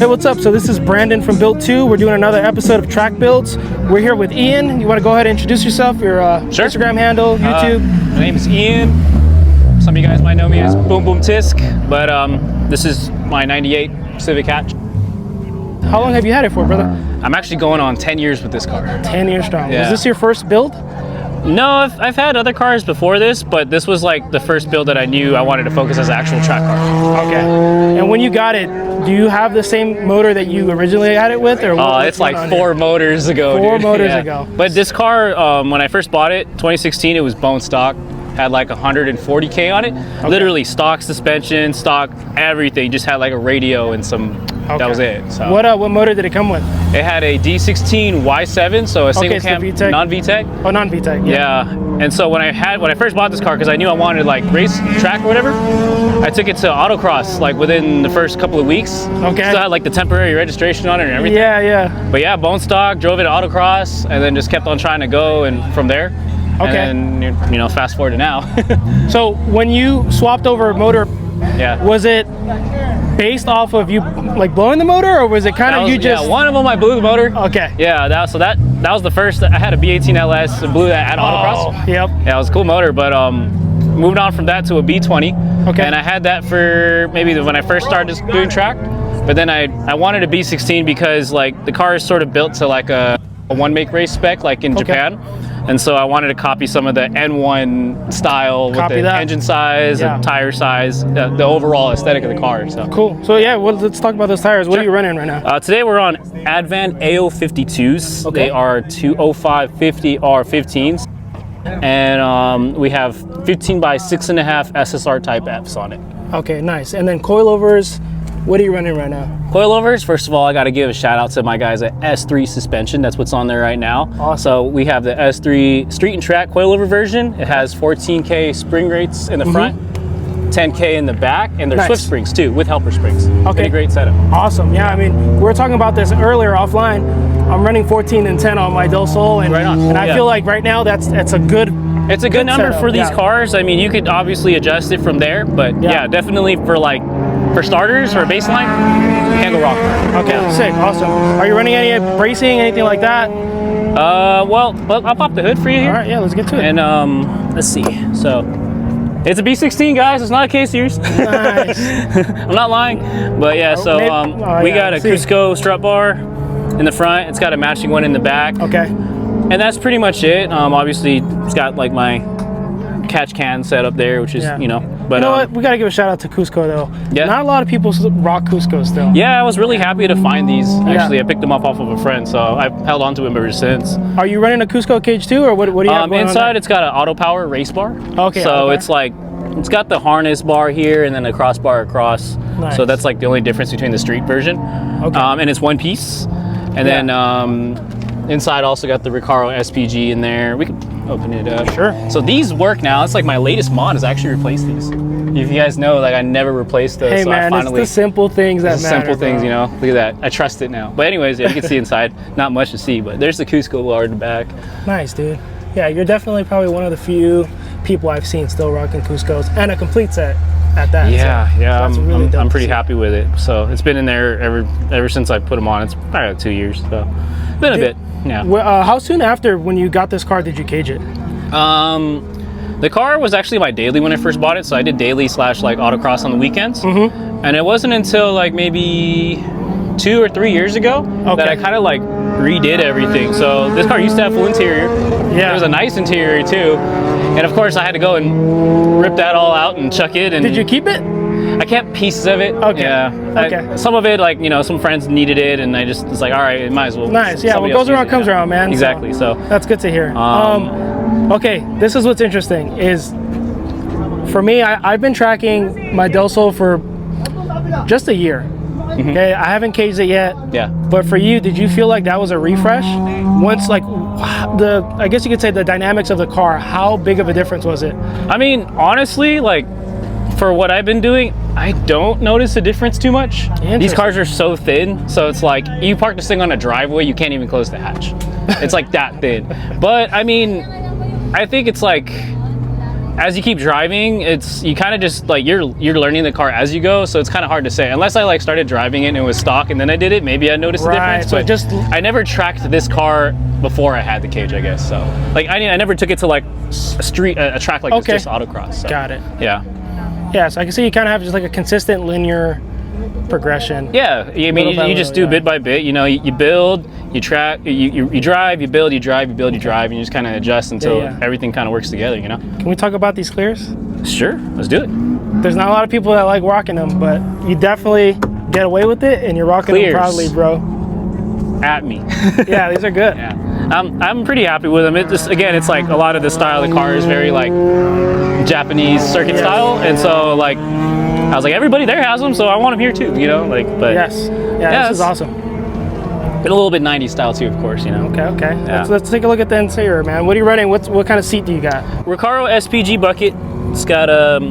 what's up? So this is Brandon from Build 2. We're doing another episode of Track Builds. We're here with Ian. You want to go ahead and introduce yourself, your Sure. Instagram handle, YouTube? My name is Ian. Some of you guys might know me as BoomBoomTisk, but this is my 98 Civic hatch. How long have you had it for, brother? I'm actually going on 10 years with this car. 10 years strong. Yeah. Was this your first build? No, I've had other cars before this, but this was like the first build that I knew I wanted to focus as an actual track car. Okay. And when you got it, do you have the same motor that you originally had it with? Or It's like 4 motors ago, Four dude. motors Yeah. ago. But this car, when I first bought it, 2016, it was bone stock. Had like 140K on it. Okay. Literally stock suspension, stock everything. Just had like a radio and some, that was it. So. What motor did it come with? It had a D16 Y7, so a single cam, non-VTEC. Oh, non-VTEC. Yeah. And so when I first bought this car, because I knew I wanted like race track or whatever, I took it to autocross like within the first couple of weeks. Okay. Still had like the temporary registration on it and everything. Yeah, yeah. But yeah, bone stock, drove it to autocross, and then just kept on trying to go, and from there. Okay. And you know, fast forward to now. So when you swapped over a motor, yeah, was it based off of you like blowing the motor, or was it kind of you just? Yeah, one of them I blew the motor. Okay. Yeah, that was the first. I had a B18 LS, and blew that at autocross. Yep. Yeah, it was a cool motor, but moved on from that to a B20. Okay. And I had that for maybe when I first started doing track, but then I wanted a B16 because like the car is sort of built to like a one-make race spec like in Japan. And so I wanted to copy some of the N1 style with the engine size and tire size, the overall aesthetic of the car. So cool. So yeah, well, let's talk about those tires. What are you running right now? Today we're on Advan AO52s. Okay. They are 205/50 R15s. And we have 15 by 6.5 SSR Type Fs on it. Okay, nice. And then coilovers, what are you running right now? Coilovers, first of all, I got to give a shout out to my guys at S3 Suspension. That's what's on there right now. Awesome. So we have the S3 Street and Track coilover version. It has 14K spring rates in the front, 10K in the back, and there's Swift springs too, with helper springs. Okay. Pretty great setup. Awesome. Yeah, I mean, we were talking about this earlier offline. I'm running 14 and 10 on my Del Sol, and, and I feel like right now that's a good. It's a good number for these cars. I mean, you could obviously adjust it from there, but yeah, definitely for starters or baseline, can't go wrong. Okay, sick, awesome. Are you running any bracing, anything like that? Well, I'll pop the hood for you here. All right, yeah, let's get to it. And let's see. So it's a B16, guys. It's not a K-Series. Nice. I'm not lying, but yeah. So we got a Cusco strut bar in the front. It's got a matching one in the back. Okay. And that's pretty much it. Obviously, it's got like my catch can set up there, which is, you know. But, you know what? We got to give a shout out to Cusco, though. Yeah. Not a lot of people rock Cusco still. Yeah, I was really happy to find these. Actually, I picked them up off of a friend, so I've held on to them ever since. Are you running a Cusco cage too, or what do you have going inside, on it's got an auto power race bar. Okay. So it's like, it's got the harness bar here and then a crossbar across. Nice. So that's like the only difference between the street version. Okay. And it's one piece. And then inside also got the Recaro SPG in there. We can open it up. Sure. So these work now. It's like my latest mod is actually replace these. If you guys know, like I never replaced those. Hey so man, it's the simple things that matter. Simple things, you know. Look at that. I trust it now. But anyways, yeah, you can see inside. Not much to see, but there's the Cusco bar in the back. Nice, dude. Yeah, you're definitely probably one of the few people I've seen still rocking Cuscos, and a complete set at that. Yeah, so, yeah. so really I'm pretty happy with it. So it's been in there ever since I put them on. It's probably like 2 years. So it's been a bit. Yeah. Well, how soon after when you got this car did you cage it? The car was actually my daily when I first bought it, so I did daily / like autocross on the weekends. And it wasn't until like maybe 2 or 3 years ago that I kind of like redid everything. So this car used to have full interior. Yeah. It was a nice interior too. And of course I had to go and rip that all out and chuck it. And did you keep it? I kept pieces of it. Okay. Yeah. Some of it, like, you know, some friends needed it, and I just was like, all right, it might as well. Nice. Yeah. What goes around comes around, man. Exactly. So that's good to hear. Okay. This is what's interesting is, for me, I've been tracking my Del Sol for just a year. Okay. I haven't caged it yet. Yeah. But for you, did you feel like that was a refresh? Once, like, I guess you could say the dynamics of the car, how big of a difference was it? I mean, honestly, like, for what I've been doing, I don't notice a difference too much. These cars are so thin, so it's like you park this thing on a driveway, you can't even close the hatch. It's like that thin. But I mean, I think it's like as you keep driving, you kind of just like you're learning the car as you go, so it's kind of hard to say. Unless I like started driving it and it was stock and then I did it, maybe I noticed the difference. So but I never tracked this car before I had the cage, I guess. So like I never took it to like a track like this, just autocross. So. Got it. Yeah. Yeah, so I can see you kind of have just like a consistent linear progression. Yeah, I mean, you just do bit by bit. You know, you build, you track, you drive, you build, you drive, you build, you drive, and you just kind of adjust until everything kind of works together. You know. Can we talk about these clears? Sure, let's do it. There's not a lot of people that like rocking them, but you definitely get away with it, and you're rocking them proudly, bro. At me. Yeah, these are good. Yeah, I'm pretty happy with them. It just, again, it's like a lot of the style of the car is very like Japanese circuit style, and so like I was like, everybody there has them, so I want them here too, you know, like. But yes, yeah, this is awesome. But a little bit 90s style too, of course, you know. Okay. Yeah. Let's take a look at the interior, man. What are you running? What kind of seat do you got? Recaro SPG bucket. It's got do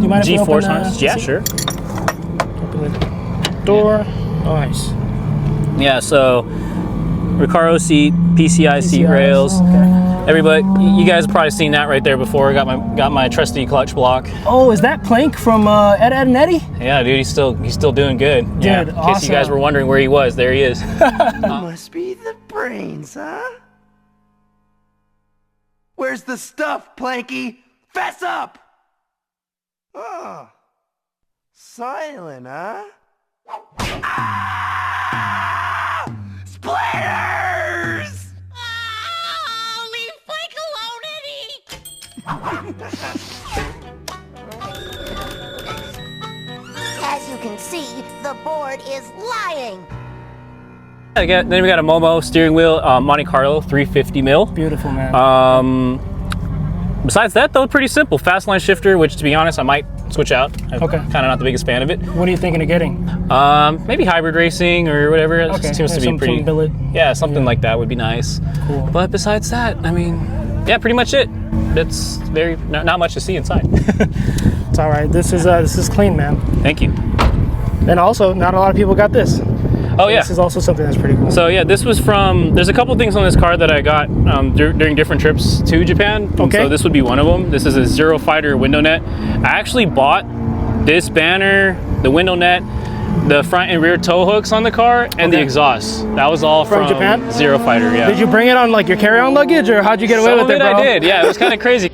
you mind G-force harness. Yeah, sure. Open the door. Nice. Yeah, so Recaro seat, PCI seat rails. Everybody, you guys have probably seen that right there before. Got my trusty clutch block. Oh, is that Plank from Ed and Eddie? Yeah, dude, he's still doing good. Dude, yeah, in case you guys were wondering where he was, there he is. Must be the brains, huh? Where's the stuff, Planky? Fess up! Oh, silent, huh? Ah! Splitters! Oh, leave Plank alone, Eddie! As you can see, the board is lying. Then we got a Momo steering wheel, Monte Carlo 350 mil. Beautiful, man. Besides that, though, pretty simple. Fast line shifter, which to be honest, I might switch out. I'm kind of not the biggest fan of it. What are you thinking of getting? Maybe hybrid racing or whatever. It seems to be pretty. Yeah, something like that would be nice. Cool. But besides that, I mean, yeah, pretty much it. It's very not much to see inside. It's all right. This is clean, man. Thank you. And also, not a lot of people got this. Oh yeah. This is also something that's pretty cool. So yeah, this was from, there's a couple things on this car that I got during different trips to Japan. Okay. So this would be one of them. This is a Zero Fighter window net. I actually bought this banner, the window net, the front and rear tow hooks on the car, and the exhaust. That was all from Japan? Zero Fighter, yeah. Did you bring it on like your carry-on luggage, or how'd you get away with it, bro? I did, yeah. It was kind of crazy.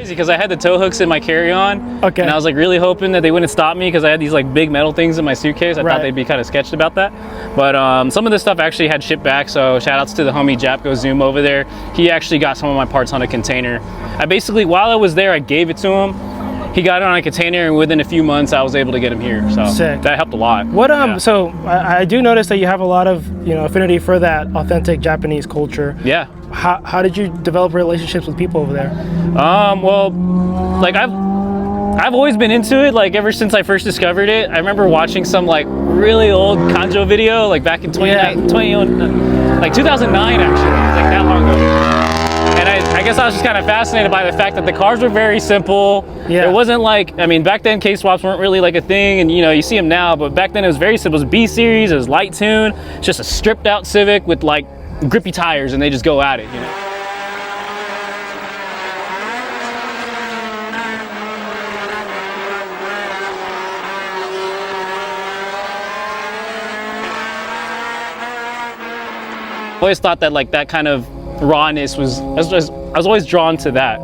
Because I had the tow hooks in my carry-on, and I was like really hoping that they wouldn't stop me because I had these like big metal things in my suitcase. I thought they'd be kind of sketched about that, but some of this stuff actually had shipped back. So shout outs to the homie Japco Zoom over there. He actually got some of my parts on a container. I basically, while I was there, I gave it to him. He got it on a container, and within a few months, I was able to get him here. So sick. That helped a lot. What So I do notice that you have a lot of affinity for that authentic Japanese culture. Yeah. How did you develop relationships with people over there? Well, like I've always been into it. Like ever since I first discovered it. I remember watching some like really old Kanjo video, like back in 2009 actually, like that long ago. And I guess I was just kind of fascinated by the fact that the cars were very simple. Yeah. It wasn't like, I mean, back then K-swaps weren't really like a thing, and you see them now, but back then it was very simple. It was B-Series, it was light tune, it's just a stripped out Civic with like grippy tires, and they just go at it, I always thought that like that kind of rawness was, I was always drawn to that.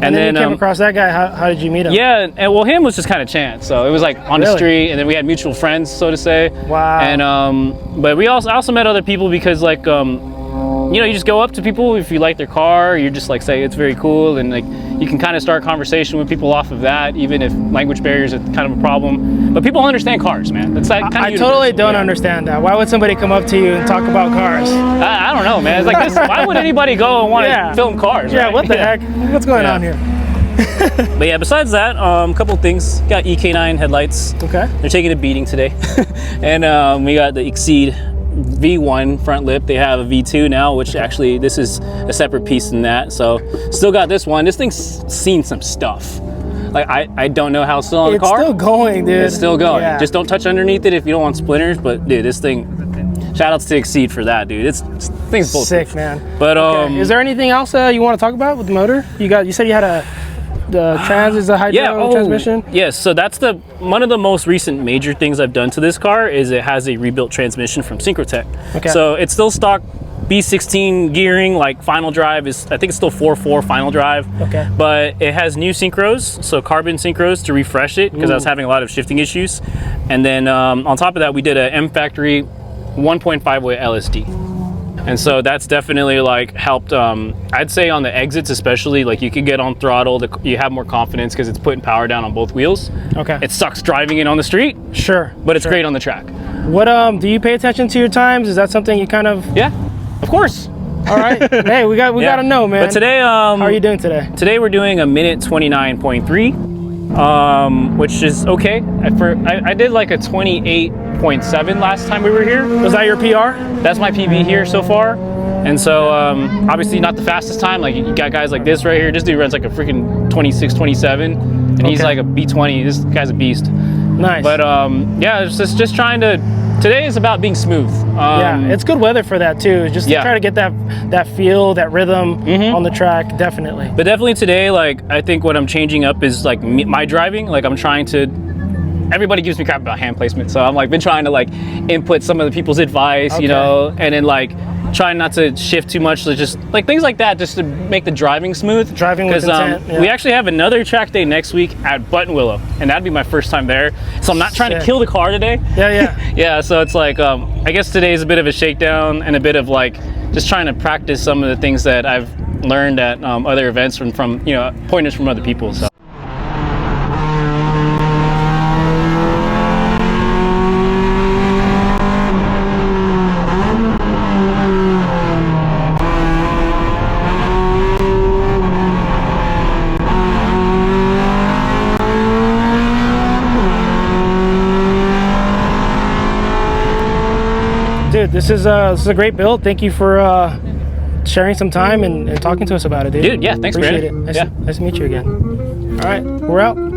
And then you came across that guy. How did you meet him? Yeah, and well, him was just kind of chance. So it was like on the street, and then we had mutual friends, so to say. Wow. And but I also met other people because like you just go up to people if you like their car, you just like say it's very cool, and like you can kind of start a conversation with people off of that, even if language barriers are kind of a problem. But people understand cars, man. It's like kind of I totally don't understand that. Why would somebody come up to you and talk about cars? I don't know, man. It's like this. Why would anybody go and want to film cars? Yeah, right? what the heck? What's going on here? But yeah, besides that, a couple things. Got EK9 headlights. Okay. They're taking a beating today. And we got the Exceed V1 front lip. They have a V2 now, which actually this is a separate piece than that. So still got this one. This thing's seen some stuff. Like I don't know how it's still on the car. It's still going, dude. It's still going. Yeah. Just don't touch underneath it if you don't want splinters. But dude, this thing, shout outs to Exceed for that, dude. It's thing's bulletproof. Sick, man. But Okay. Is there anything else you want to talk about with the motor? You said you had the trans is a hydro transmission. Yes, so that's one of the most recent major things I've done to this car is it has a rebuilt transmission from Syncrotech. Okay. So it's still stock B16 gearing, like final drive is, I think it's still 4.4 final drive. Okay. But it has new synchros, so carbon synchros to refresh it because I was having a lot of shifting issues. And then on top of that, we did a M Factory 1.5 way LSD. And so that's definitely like helped, I'd say on the exits especially, like you could get on throttle, you have more confidence because it's putting power down on both wheels. Okay. It sucks driving it on the street. Sure. But it's great on the track. What do you pay attention to your times? Is that something you kind of? Yeah, of course. All right. Hey, we gotta know, man. But today, how are you doing today? Today we're doing a minute 29.3, which is okay. I did like a 28.7 last time we were here. Was that your PR? That's my PB here so far. And so obviously not the fastest time. Like you got guys like this right here. This dude runs like a freaking 26, 27, and he's like a B20. This guy's a beast. Nice. But yeah, it's just trying to. Today is about being smooth. Yeah, it's good weather for that too. Just to try to get that feel, that rhythm on the track, definitely. But definitely today, like I think what I'm changing up is like my driving. Like I'm trying to. Everybody gives me crap about hand placement, so I'm like been trying to like input some of the people's advice, you know, and then like trying not to shift too much, so just like things like that, just to make the driving smooth. Driving with intent. We actually have another track day next week at Buttonwillow, and that'd be my first time there. So I'm not trying to kill the car today. Yeah. Yeah. So it's like I guess today is a bit of a shakedown and a bit of like just trying to practice some of the things that I've learned at other events from you know pointers from other people. So. Dude, this is a great build. Thank you for sharing some time and talking to us about it, dude. Dude, yeah, thanks, Appreciate Brandon. it. Nice to meet you again. All right, we're out.